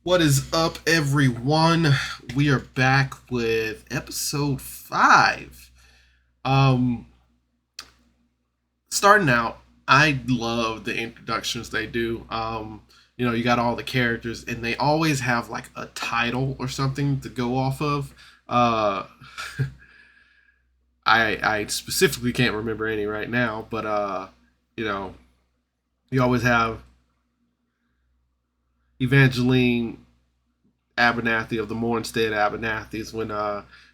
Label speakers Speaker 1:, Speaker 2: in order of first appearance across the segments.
Speaker 1: What is up, everyone? We are back with episode 5. Um, Starting out, I love the introductions they do. You got all the characters, and they always have like a title or something to go off of. Uh, I specifically can't remember any right now, but you know, you always have Evangeline Abernathy of the Mornstead Abernathys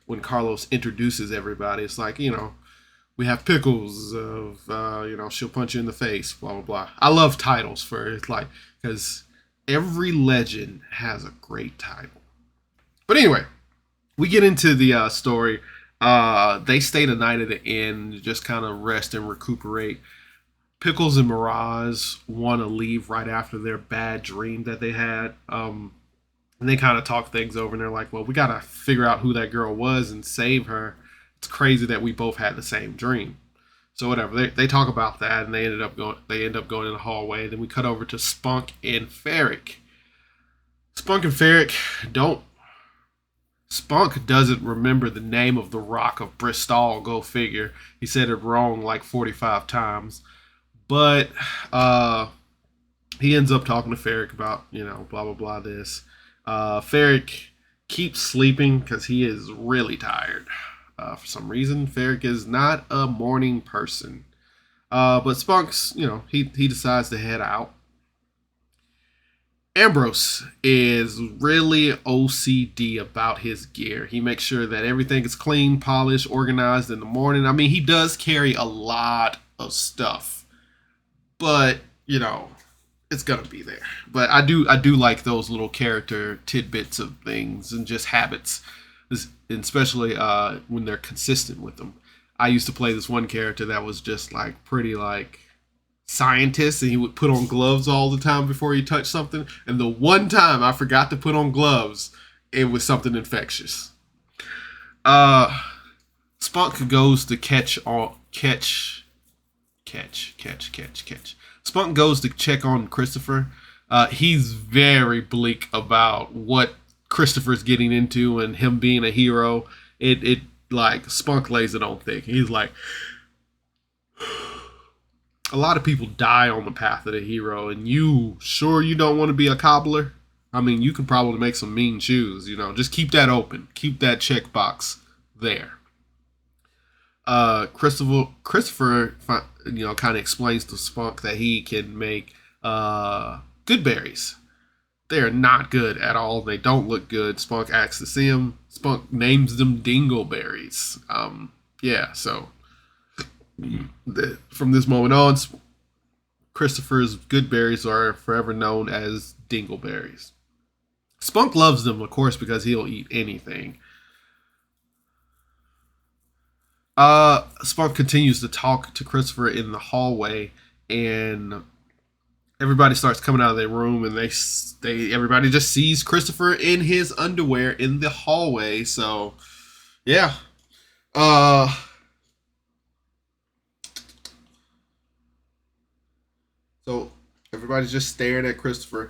Speaker 1: when Carlos introduces everybody. It's like, we have Pickles of she'll punch you in the face, blah blah blah. I love titles for it's like because every legend has a great title. But anyway, we get into the story. They stay the night at the inn, just kind of rest and recuperate. Pickles and Mirage want to leave right after their bad dream that they had. And they kind of talk things over, and they're like, "Well, we gotta figure out who that girl was and save her. It's crazy that we both had the same dream." So whatever, they talk about that, and They end up going in the hallway. Then we cut over to Spunk and Ferric. Spunk and Ferric don't. Spunk doesn't remember the name of the Rock of Bristol. Go figure. He said it wrong like 45 times. But he ends up talking to Ferric about blah blah blah this. Ferric keeps sleeping because he is really tired. For some reason, Ferric is not a morning person. But Spunk's, he decides to head out. Ambrose is really OCD about his gear. He makes sure that everything is clean, polished, organized in the morning. I mean, he does carry a lot of stuff, but it's gonna be there. But I do like those little character tidbits of things and just habits, especially when they're consistent with them. I used to play this one character that was just like pretty like scientist, and he would put on gloves all the time before he touched something. And the one time I forgot to put on gloves, it was something infectious. Uh, Spunk goes to catch. Spunk goes to check on Christopher. He's very bleak about what Christopher's getting into and him being a hero. It like Spunk lays it on thick. He's like, a lot of people die on the path of the hero, and you sure you don't want to be a cobbler? I mean, you can probably make some mean shoes. Just keep that open. Keep that checkbox there. Christopher, kind of explains to Spunk that he can make good berries. They are not good at all. They don't look good. Spunk asks to see them. Spunk names them dingleberries. Yeah, so from this moment on, Christopher's good berries are forever known as dingleberries. Spunk loves them, of course, because he'll eat anything. Spunk continues to talk to Christopher in the hallway, and everybody starts coming out of their room, and everybody just sees Christopher in his underwear in the hallway. So, yeah. Uh, so everybody's just staring at Christopher.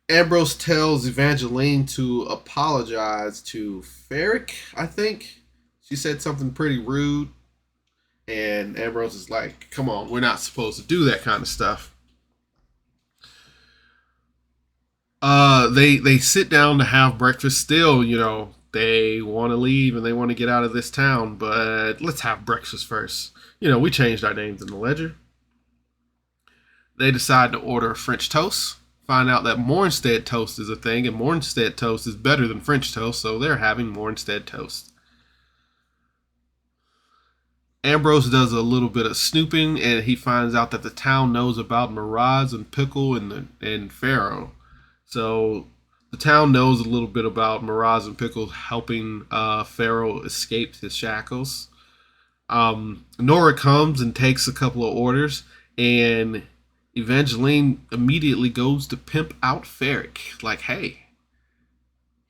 Speaker 1: Ambrose tells Evangeline to apologize to Ferric, I think. She said something pretty rude, and Ambrose is like, "Come on, we're not supposed to do that kind of stuff." They sit down to have breakfast. Still, they want to leave and they want to get out of this town, but let's have breakfast first. We changed our names in the ledger. They decide to order French toast. Find out that Mornstead toast is a thing, and Mornstead toast is better than French toast, so they're having Mornstead toast. Ambrose does a little bit of snooping, and he finds out that the town knows about Mirage and Pickle and Pharaoh. So the town knows a little bit about Mirage and Pickle helping Pharaoh escape his shackles. Nora comes and takes a couple of orders, and Evangeline immediately goes to pimp out Ferric. Like, hey,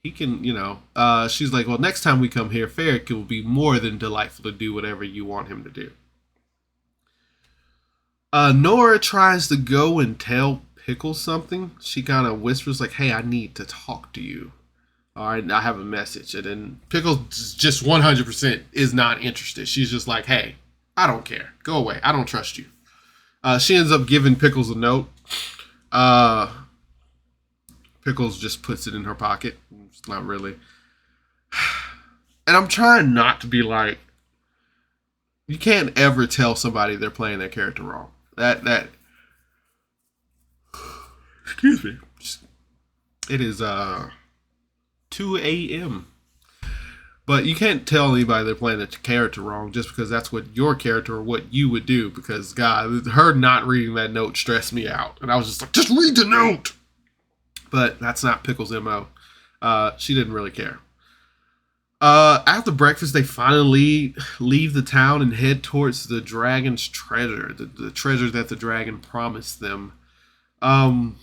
Speaker 1: he can, she's like, well, next time we come here, Ferric will be more than delightful to do whatever you want him to do. Nora tries to go and tell Pickles something, she kind of whispers like, "Hey, I need to talk to you. All right, I have a message." And then Pickles just 100% is not interested. She's just like, "Hey, I don't care. Go away. I don't trust you." She ends up giving Pickles a note. Uh, Pickles just puts it in her pocket. It's not really. And I'm trying not to be like, you can't ever tell somebody they're playing their character wrong. That excuse me. It is 2 a.m. But you can't tell anybody they're playing their character wrong just because that's what your character or what you would do. Because God, her not reading that note stressed me out, and I was just like, just read the note. But that's not Pickles' mo. She didn't really care. After breakfast, they finally leave the town and head towards the dragon's treasure, the treasure that the dragon promised them. Um,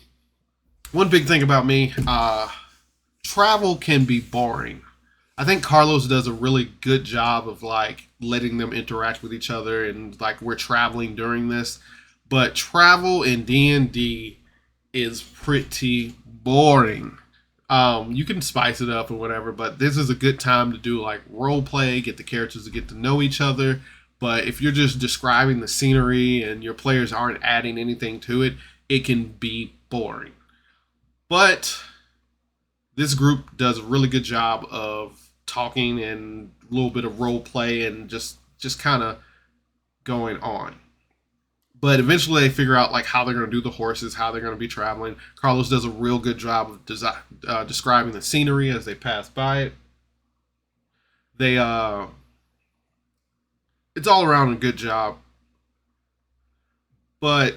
Speaker 1: One big thing about me, travel can be boring. I think Carlos does a really good job of like letting them interact with each other and like we're traveling during this. But travel in D&D is pretty boring. You can spice it up or whatever, but this is a good time to do like role play, get the characters to get to know each other. But if you're just describing the scenery and your players aren't adding anything to it, it can be boring. But this group does a really good job of talking and a little bit of role play and just kind of going on. But eventually they figure out like how they're going to do the horses, how they're going to be traveling. Carlos does a real good job of describing the scenery as they pass by it. They It's all around a good job. But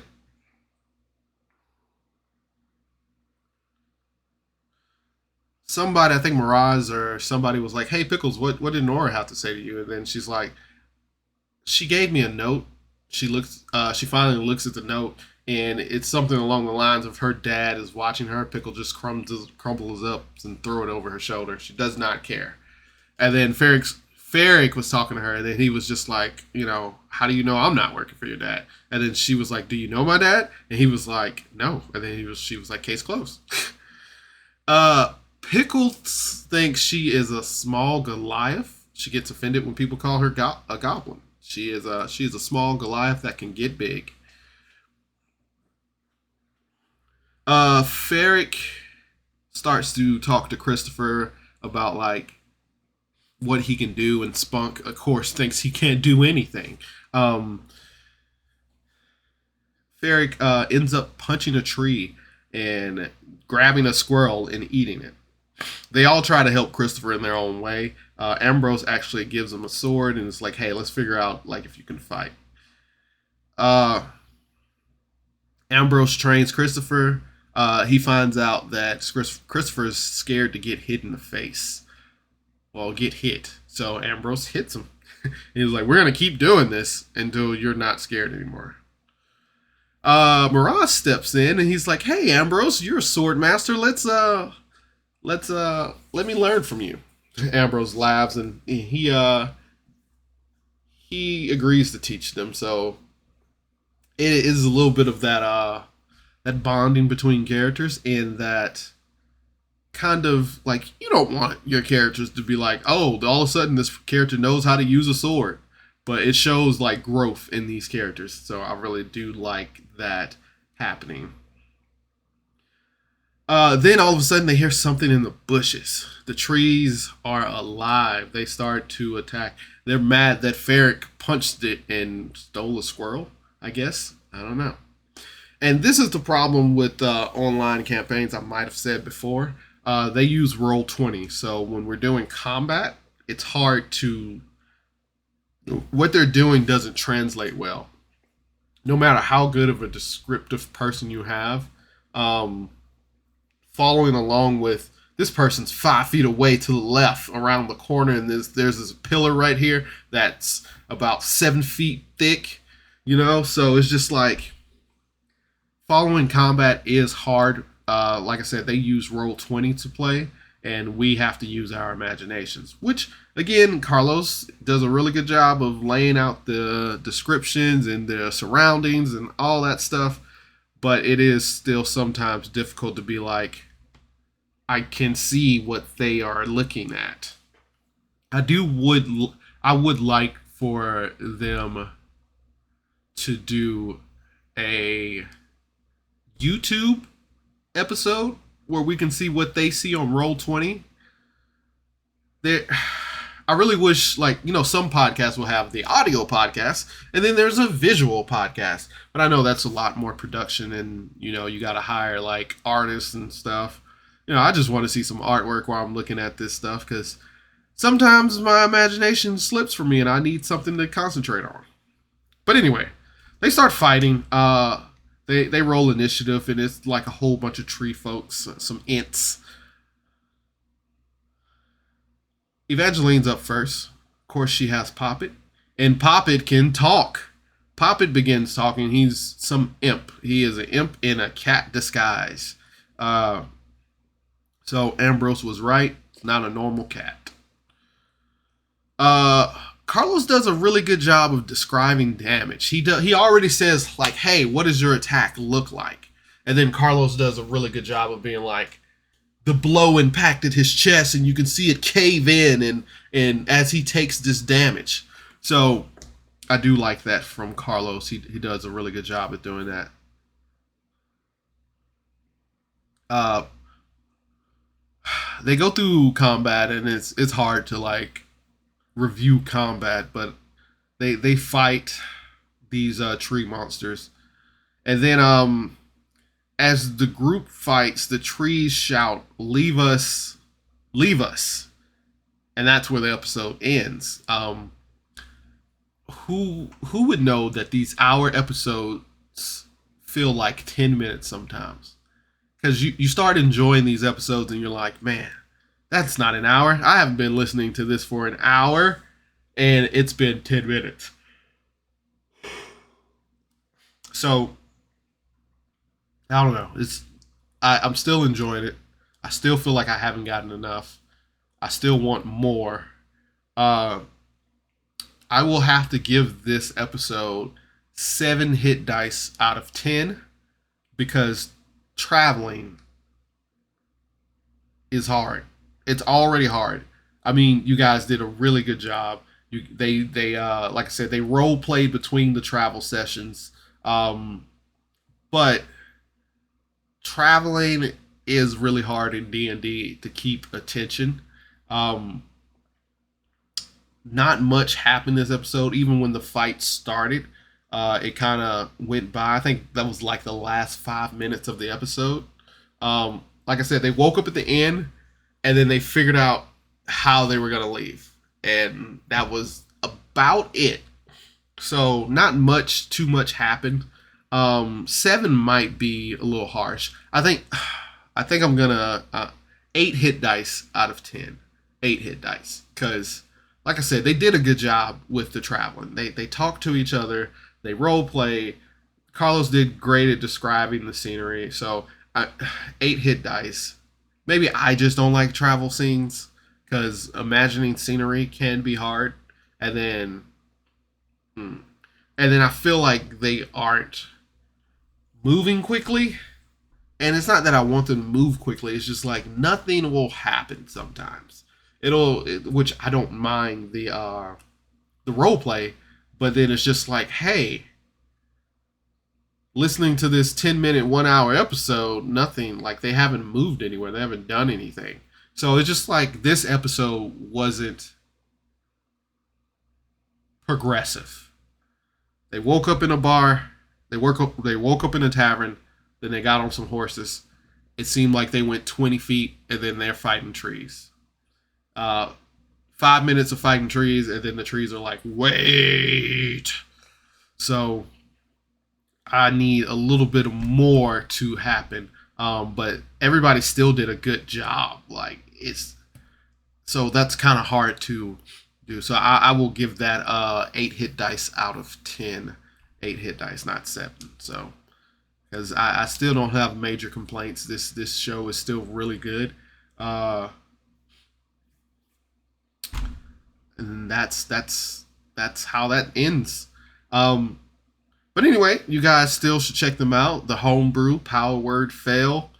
Speaker 1: somebody, I think Miraz or somebody was like, "Hey Pickles, what did Nora have to say to you?" And then she's like, "She gave me a note." She finally looks at the note, and it's something along the lines of her dad is watching her. Pickle just crumbles up and throw it over her shoulder. She does not care. And then Ferric was talking to her, and then he was just like, "How do you know I'm not working for your dad?" And then she was like, "Do you know my dad?" And he was like, "No." And then she was like, "Case closed." uh, Pickles thinks she is a small Goliath. She gets offended when people call her a goblin. She is a small Goliath that can get big. Ferric starts to talk to Christopher about like what he can do, and Spunk, of course, thinks he can't do anything. Um, Ferric ends up punching a tree and grabbing a squirrel and eating it. They all try to help Christopher in their own way. Ambrose actually gives him a sword and is like, "Hey, let's figure out like if you can fight." Uh, Ambrose trains Christopher. He finds out that Christopher is scared to get hit in the face. Well, get hit. So Ambrose hits him. He's like, "We're gonna keep doing this until you're not scared anymore." Mirage steps in and he's like, "Hey, Ambrose, you're a sword master. Let me learn from you." Ambrose laughs and he agrees to teach them. So it is a little bit of that bonding between characters, and that kind of like, you don't want your characters to be like, "Oh, all of a sudden this character knows how to use a sword," but it shows like growth in these characters. So I really do like that happening. Then all of a sudden they hear something in the bushes. The trees are alive. They start to attack. They're mad that Ferric punched it and stole a squirrel, I guess. I don't know. And this is the problem with online campaigns, I might have said before. They use Roll20. So when we're doing combat, it's hard to. What they're doing doesn't translate well. No matter how good of a descriptive person you have, following along with this person's 5 feet away to the left around the corner, and there's this pillar right here that's about 7 feet thick, so it's just like following combat is hard. Like I said, they use Roll20 to play, and we have to use our imaginations, which again Carlos does a really good job of laying out the descriptions and the surroundings and all that stuff. but it is still sometimes difficult to be like, I can see what they are looking at. I do would I would like for them to do a YouTube episode where we can see what they see on Roll 20. There, I really wish, like, some podcasts will have the audio podcast and then there's a visual podcast. But I know that's a lot more production and, you got to hire like artists and stuff. I just want to see some artwork while I'm looking at this stuff because sometimes my imagination slips from me and I need something to concentrate on. But anyway, they start fighting. They roll initiative and it's like a whole bunch of tree folks, some ints. Evangeline's up first. Of course, she has Poppet. And Poppet can talk. Poppet begins talking. He's some imp. He is an imp in a cat disguise. So Ambrose was right. It's not a normal cat. Carlos does a really good job of describing damage. He already says, like, hey, what does your attack look like? And then Carlos does a really good job of being like, the blow impacted his chest and you can see it cave in and as he takes this damage. So I do like that from Carlos. He does a really good job at doing that. They go through combat and it's hard to like review combat, but they fight these tree monsters. And then as the group fights, the trees shout, "Leave us, leave us," and that's where the episode ends. Who would know that these hour episodes feel like 10 minutes sometimes? Because you start enjoying these episodes and you're like, man, that's not an hour. I haven't been listening to this for an hour, and it's been 10 minutes. So I don't know. I'm still enjoying it. I still feel like I haven't gotten enough. I still want more. I will have to give this episode 7 hit dice out of 10 because traveling is hard. It's already hard. I mean, you guys did a really good job. They like I said, they role played between the travel sessions. But traveling is really hard in D&D to keep attention. Not much happened this episode. Even when the fight started, it kind of went by. I think that was like the last 5 minutes of the episode. Like I said, they woke up at the end, and then they figured out how they were gonna leave, and that was about it. So not too much happened. 7 might be a little harsh. I think I'm gonna 8 hit dice out of 10. 8 hit dice, because like I said, they did a good job with the traveling. They talked to each other. They role play. Carlos did great at describing the scenery. So 8 hit dice. Maybe I just don't like travel scenes because imagining scenery can be hard. And then I feel like they aren't moving quickly. And it's not that I want them to move quickly. It's just like nothing will happen sometimes. Which I don't mind the role play, but then it's just like, hey, listening to this 10-minute, 1 hour episode, nothing, like they haven't moved anywhere. They haven't done anything. So it's just like this episode wasn't progressive. They woke up in a bar. They woke up in a tavern. Then they got on some horses. It seemed like they went 20 feet, and then they're fighting trees. 5 minutes of fighting trees, and then the trees are like, wait. So I need a little bit more to happen. But everybody still did a good job. So that's kind of hard to do. So I will give that 8 hit dice out of 10. 8 hit dice, not 7. So because I still don't have major complaints. This show is still really good. And that's how that ends. But anyway, you guys still should check them out. The Homebrew, Power Word Fail.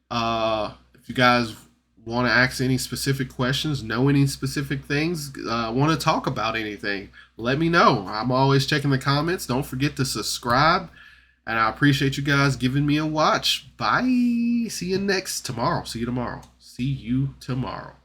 Speaker 1: If you guys want to ask any specific questions, know any specific things, want to talk about anything, let me know. I'm always checking the comments. Don't forget to subscribe. And I appreciate you guys giving me a watch. Bye. See you tomorrow. See you tomorrow.